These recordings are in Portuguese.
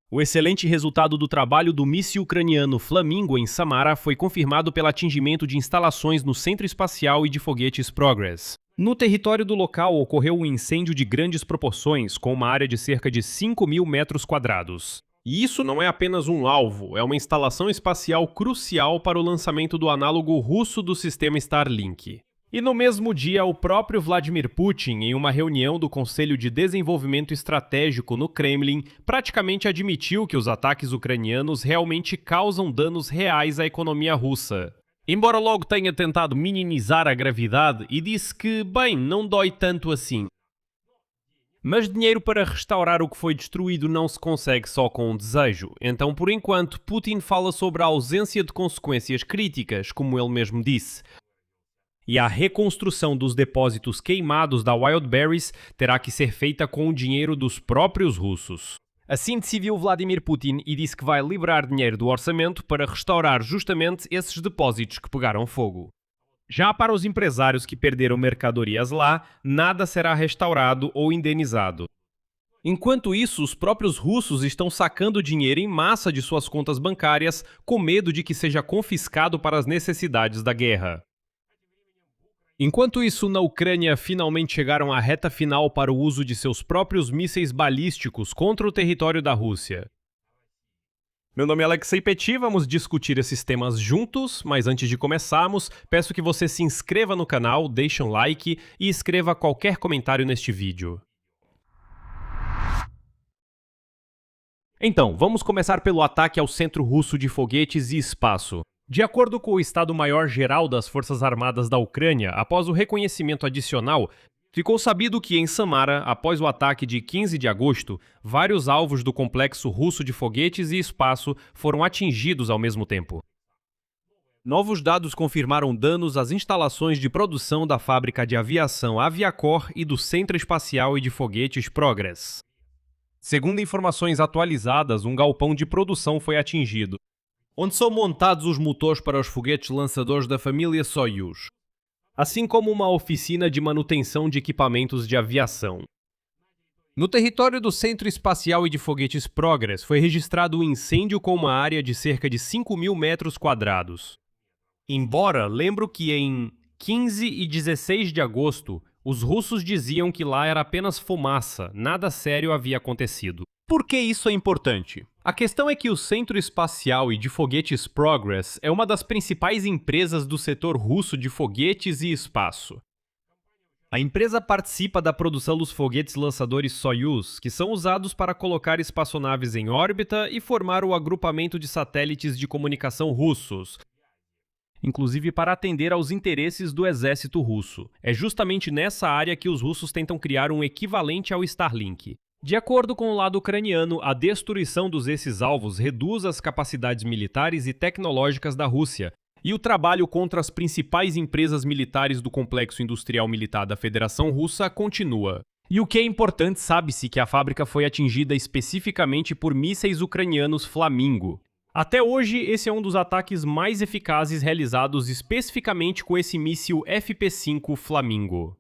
O excelente resultado do trabalho do míssil ucraniano Flamingo em Samara foi confirmado pelo atingimento de instalações no Centro Espacial e de Foguetes Progress. No território do local ocorreu um incêndio de grandes proporções, com uma área de cerca de 5.000 metros quadrados. E isso não é apenas um alvo, é uma instalação espacial crucial para o lançamento do análogo russo do sistema Starlink. E no mesmo dia, o próprio Vladimir Putin, em uma reunião do Conselho de Desenvolvimento Estratégico no Kremlin, praticamente admitiu que os ataques ucranianos realmente causam danos reais à economia russa. Embora logo tenha tentado minimizar a gravidade e disse que, bem, não dói tanto assim. Mas dinheiro para restaurar o que foi destruído não se consegue só com um desejo. Então, por enquanto, Putin fala sobre a ausência de consequências críticas, como ele mesmo disse. E a reconstrução dos depósitos queimados da Wildberries terá que ser feita com o dinheiro dos próprios russos. Assim decidiu Vladimir Putin e disse que vai liberar dinheiro do orçamento para restaurar justamente esses depósitos que pegaram fogo. Já para os empresários que perderam mercadorias lá, nada será restaurado ou indenizado. Enquanto isso, os próprios russos estão sacando dinheiro em massa de suas contas bancárias com medo de que seja confiscado para as necessidades da guerra. Enquanto isso, na Ucrânia finalmente chegaram à reta final para o uso de seus próprios mísseis balísticos contra o território da Rússia. Meu nome é Alexei Petit, vamos discutir esses temas juntos, mas antes de começarmos, peço que você se inscreva no canal, deixe um like e escreva qualquer comentário neste vídeo. Então, vamos começar pelo ataque ao Centro Russo de Foguetes e Espaço. De acordo com o Estado-Maior-Geral das Forças Armadas da Ucrânia, após o reconhecimento adicional, ficou sabido que em Samara, após o ataque de 15 de agosto, vários alvos do complexo russo de foguetes e espaço foram atingidos ao mesmo tempo. Novos dados confirmaram danos às instalações de produção da fábrica de aviação Aviacor e do Centro Espacial e de Foguetes Progress. Segundo informações atualizadas, um galpão de produção foi atingido, onde são montados os motores para os foguetes lançadores da família Soyuz, assim como uma oficina de manutenção de equipamentos de aviação. No território do Centro Espacial e de Foguetes Progress foi registrado um incêndio com uma área de cerca de 5.000 metros quadrados. Embora, lembro que em 15 e 16 de agosto, os russos diziam que lá era apenas fumaça, nada sério havia acontecido. Por que isso é importante? A questão é que o Centro Espacial e de Foguetes Progress é uma das principais empresas do setor russo de foguetes e espaço. A empresa participa da produção dos foguetes lançadores Soyuz, que são usados para colocar espaçonaves em órbita e formar o agrupamento de satélites de comunicação russos, inclusive para atender aos interesses do exército russo. É justamente nessa área que os russos tentam criar um equivalente ao Starlink. De acordo com o lado ucraniano, a destruição desses alvos reduz as capacidades militares e tecnológicas da Rússia, e o trabalho contra as principais empresas militares do complexo industrial militar da Federação Russa continua. E o que é importante, sabe-se que a fábrica foi atingida especificamente por mísseis ucranianos Flamingo. Até hoje, esse é um dos ataques mais eficazes realizados especificamente com esse míssil FP5 Flamingo.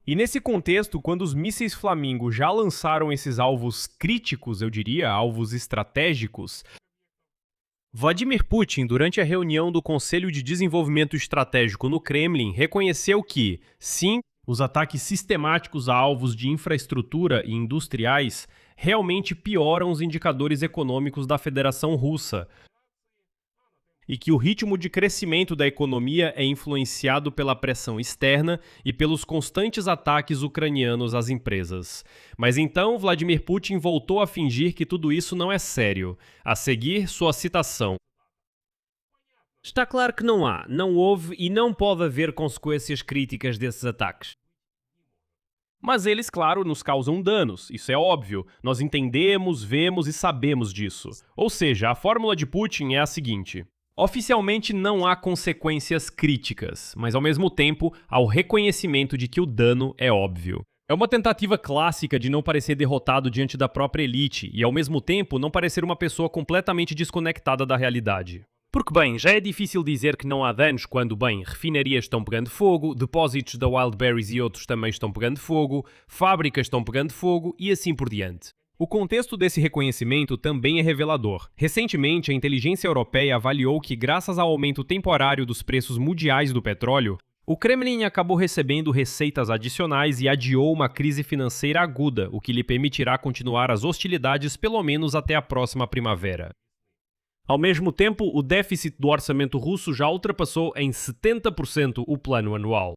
E nesse contexto, quando os mísseis Flamingo já lançaram esses alvos críticos, eu diria, alvos estratégicos, Vladimir Putin, durante a reunião do Conselho de Desenvolvimento Estratégico no Kremlin, reconheceu que, sim, os ataques sistemáticos a alvos de infraestrutura e industriais realmente pioram os indicadores econômicos da Federação Russa, e que o ritmo de crescimento da economia é influenciado pela pressão externa e pelos constantes ataques ucranianos às empresas. Mas então Vladimir Putin voltou a fingir que tudo isso não é sério. A seguir, sua citação. Está claro que não houve e não pode haver consequências críticas desses ataques. Mas eles, claro, nos causam danos, isso é óbvio. Nós entendemos, vemos e sabemos disso. Ou seja, a fórmula de Putin é a seguinte: oficialmente não há consequências críticas, mas ao mesmo tempo há o reconhecimento de que o dano é óbvio. É uma tentativa clássica de não parecer derrotado diante da própria elite e ao mesmo tempo não parecer uma pessoa completamente desconectada da realidade. Porque, bem, já é difícil dizer que não há danos quando, bem, refinarias estão pegando fogo, depósitos da Wildberries e outros também estão pegando fogo, fábricas estão pegando fogo e assim por diante. O contexto desse reconhecimento também é revelador. Recentemente, a inteligência europeia avaliou que, graças ao aumento temporário dos preços mundiais do petróleo, o Kremlin acabou recebendo receitas adicionais e adiou uma crise financeira aguda, o que lhe permitirá continuar as hostilidades pelo menos até a próxima primavera. Ao mesmo tempo, o déficit do orçamento russo já ultrapassou em 70% o plano anual.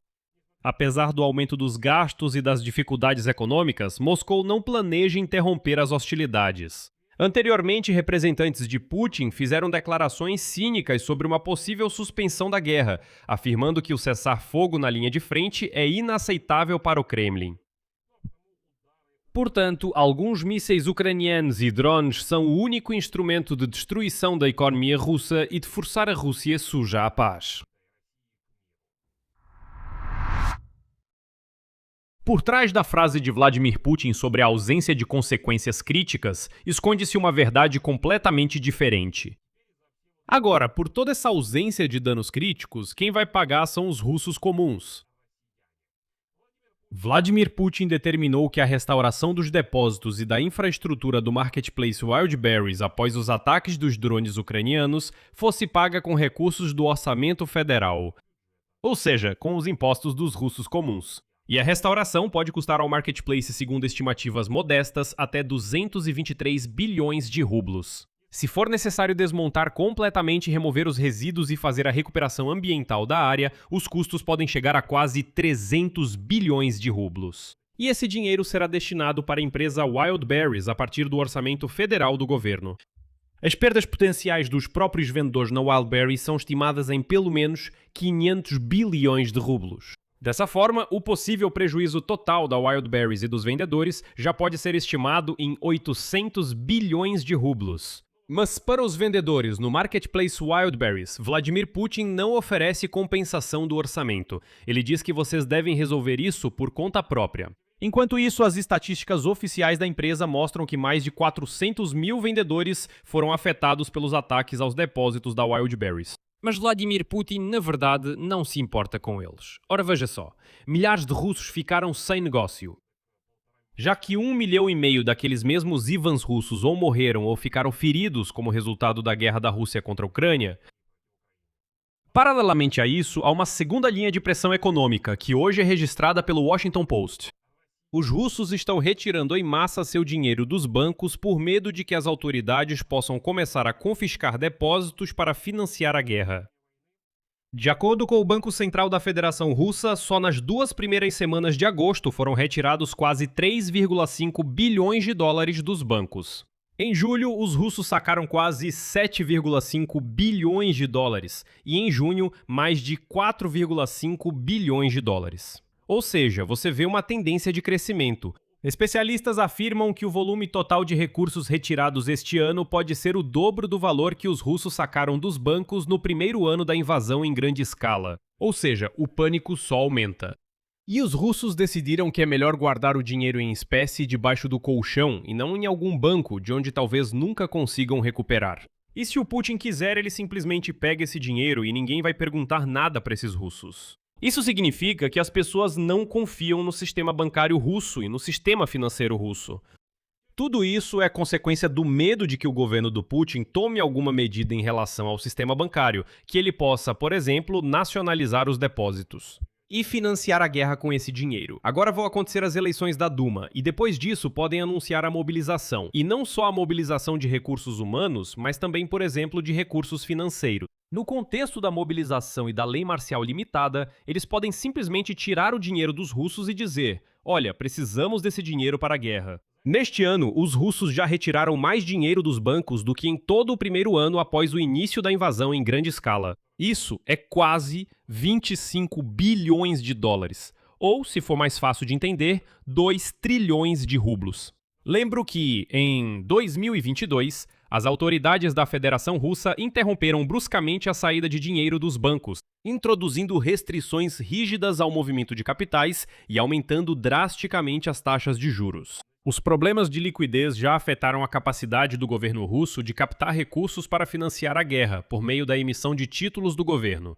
Apesar do aumento dos gastos e das dificuldades econômicas, Moscou não planeja interromper as hostilidades. Anteriormente, representantes de Putin fizeram declarações cínicas sobre uma possível suspensão da guerra, afirmando que o cessar-fogo na linha de frente é inaceitável para o Kremlin. Portanto, alguns mísseis ucranianos e drones são o único instrumento de destruição da economia russa e de forçar a Rússia suja à paz. Por trás da frase de Vladimir Putin sobre a ausência de consequências críticas, esconde-se uma verdade completamente diferente. Agora, por toda essa ausência de danos críticos, quem vai pagar são os russos comuns. Vladimir Putin determinou que a restauração dos depósitos e da infraestrutura do marketplace Wildberries após os ataques dos drones ucranianos fosse paga com recursos do orçamento federal, ou seja, com os impostos dos russos comuns. E a restauração pode custar ao marketplace, segundo estimativas modestas, até 223 bilhões de rublos. Se for necessário desmontar completamente, remover os resíduos e fazer a recuperação ambiental da área, os custos podem chegar a quase 300 bilhões de rublos. E esse dinheiro será destinado para a empresa Wildberries a partir do orçamento federal do governo. As perdas potenciais dos próprios vendedores na Wildberries são estimadas em pelo menos 500 bilhões de rublos. Dessa forma, o possível prejuízo total da Wildberries e dos vendedores já pode ser estimado em 800 bilhões de rublos. Mas para os vendedores no marketplace Wildberries, Vladimir Putin não oferece compensação do orçamento. Ele diz que vocês devem resolver isso por conta própria. Enquanto isso, as estatísticas oficiais da empresa mostram que mais de 400 mil vendedores foram afetados pelos ataques aos depósitos da Wildberries. Mas Vladimir Putin, na verdade, não se importa com eles. Ora, veja só, milhares de russos ficaram sem negócio. Já que 1,5 milhão daqueles mesmos Ivans russos ou morreram ou ficaram feridos como resultado da guerra da Rússia contra a Ucrânia, paralelamente a isso, há uma segunda linha de pressão econômica, que hoje é registrada pelo Washington Post. Os russos estão retirando em massa seu dinheiro dos bancos por medo de que as autoridades possam começar a confiscar depósitos para financiar a guerra. De acordo com o Banco Central da Federação Russa, só nas 2 primeiras semanas de agosto foram retirados quase 3,5 bilhões de dólares dos bancos. Em julho, os russos sacaram quase 7,5 bilhões de dólares e em junho, mais de 4,5 bilhões de dólares. Ou seja, você vê uma tendência de crescimento. Especialistas afirmam que o volume total de recursos retirados este ano pode ser o dobro do valor que os russos sacaram dos bancos no primeiro ano da invasão em grande escala. Ou seja, o pânico só aumenta. E os russos decidiram que é melhor guardar o dinheiro em espécie debaixo do colchão e não em algum banco de onde talvez nunca consigam recuperar. E se o Putin quiser, ele simplesmente pega esse dinheiro e ninguém vai perguntar nada para esses russos. Isso significa que as pessoas não confiam no sistema bancário russo e no sistema financeiro russo. Tudo isso é consequência do medo de que o governo do Putin tome alguma medida em relação ao sistema bancário, que ele possa, por exemplo, nacionalizar os depósitos e financiar a guerra com esse dinheiro. Agora vão acontecer as eleições da Duma, e depois disso podem anunciar a mobilização. E não só a mobilização de recursos humanos, mas também, por exemplo, de recursos financeiros. No contexto da mobilização e da lei marcial limitada, eles podem simplesmente tirar o dinheiro dos russos e dizer: olha, precisamos desse dinheiro para a guerra. Neste ano, os russos já retiraram mais dinheiro dos bancos do que em todo o primeiro ano após o início da invasão em grande escala. Isso é quase 25 bilhões de dólares, ou, se for mais fácil de entender, 2 trilhões de rublos. Lembro que, em 2022, as autoridades da Federação Russa interromperam bruscamente a saída de dinheiro dos bancos, introduzindo restrições rígidas ao movimento de capitais e aumentando drasticamente as taxas de juros. Os problemas de liquidez já afetaram a capacidade do governo russo de captar recursos para financiar a guerra, por meio da emissão de títulos do governo.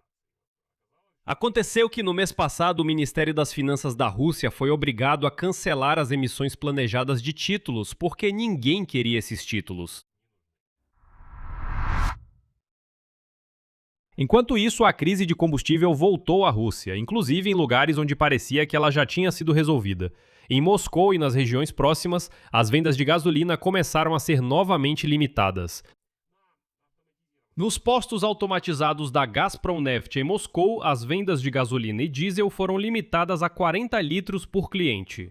Aconteceu que no mês passado o Ministério das Finanças da Rússia foi obrigado a cancelar as emissões planejadas de títulos porque ninguém queria esses títulos. Enquanto isso, a crise de combustível voltou à Rússia, inclusive em lugares onde parecia que ela já tinha sido resolvida. Em Moscou e nas regiões próximas, as vendas de gasolina começaram a ser novamente limitadas. Nos postos automatizados da Gazprom-Neft em Moscou, as vendas de gasolina e diesel foram limitadas a 40 litros por cliente.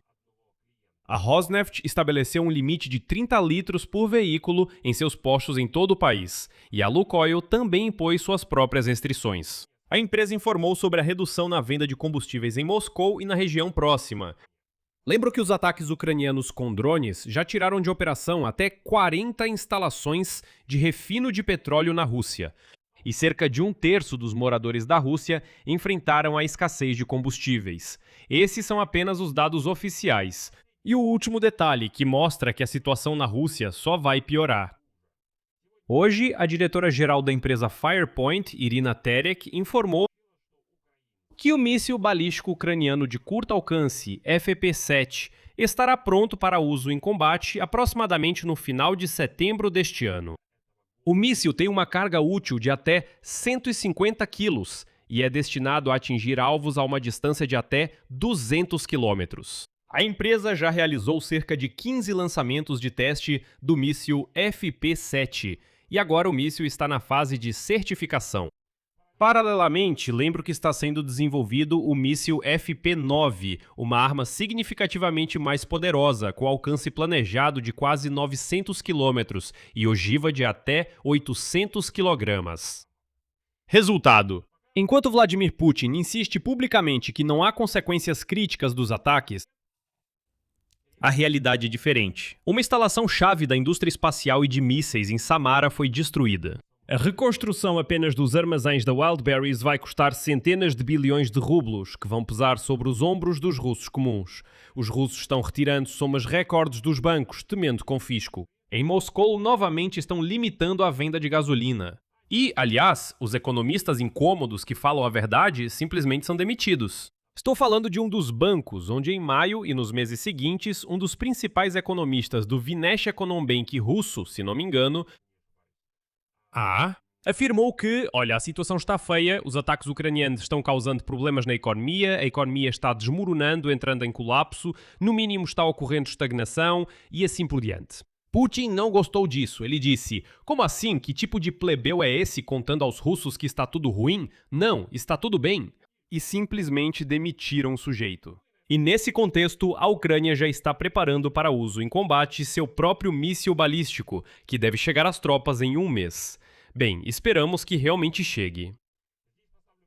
A Rosneft estabeleceu um limite de 30 litros por veículo em seus postos em todo o país, e a Lukoil também impôs suas próprias restrições. A empresa informou sobre a redução na venda de combustíveis em Moscou e na região próxima. Lembro que os ataques ucranianos com drones já tiraram de operação até 40 instalações de refino de petróleo na Rússia, e cerca de 1/3 dos moradores da Rússia enfrentaram a escassez de combustíveis. Esses são apenas os dados oficiais. E o último detalhe, que mostra que a situação na Rússia só vai piorar. Hoje, a diretora-geral da empresa Firepoint, Irina Terek, informou que o míssil balístico ucraniano de curto alcance, FP-7, estará pronto para uso em combate aproximadamente no final de setembro deste ano. O míssil tem uma carga útil de até 150 quilos e é destinado a atingir alvos a uma distância de até 200 quilômetros. A empresa já realizou cerca de 15 lançamentos de teste do míssil FP-7 e agora o míssil está na fase de certificação. Paralelamente, lembro que está sendo desenvolvido o míssil FP-9, uma arma significativamente mais poderosa, com alcance planejado de quase 900 km e ogiva de até 800 kg. Resultado: enquanto Vladimir Putin insiste publicamente que não há consequências críticas dos ataques, a realidade é diferente. Uma instalação-chave da indústria espacial e de mísseis em Samara foi destruída. A reconstrução apenas dos armazéns da Wildberries vai custar centenas de bilhões de rublos, que vão pesar sobre os ombros dos russos comuns. Os russos estão retirando somas recordes dos bancos, temendo confisco. Em Moscou, novamente estão limitando a venda de gasolina. E, aliás, os economistas incômodos que falam a verdade simplesmente são demitidos. Estou falando de um dos bancos, onde em maio e nos meses seguintes, um dos principais economistas do Vinesh Econombank russo, se não me engano, afirmou que, olha, a situação está feia, os ataques ucranianos estão causando problemas na economia, a economia está desmoronando, entrando em colapso, no mínimo está ocorrendo estagnação e assim por diante. Putin não gostou disso. Ele disse: como assim? Que tipo de plebeu é esse contando aos russos que está tudo ruim? Não, está tudo bem. E simplesmente demitiram o sujeito. E nesse contexto, a Ucrânia já está preparando para uso em combate seu próprio míssil balístico, que deve chegar às tropas em um mês. Bem, esperamos que realmente chegue.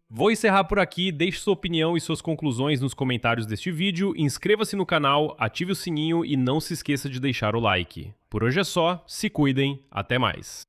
Vou encerrar por aqui, deixe sua opinião e suas conclusões nos comentários deste vídeo, inscreva-se no canal, ative o sininho e não se esqueça de deixar o like. Por hoje é só, se cuidem, até mais.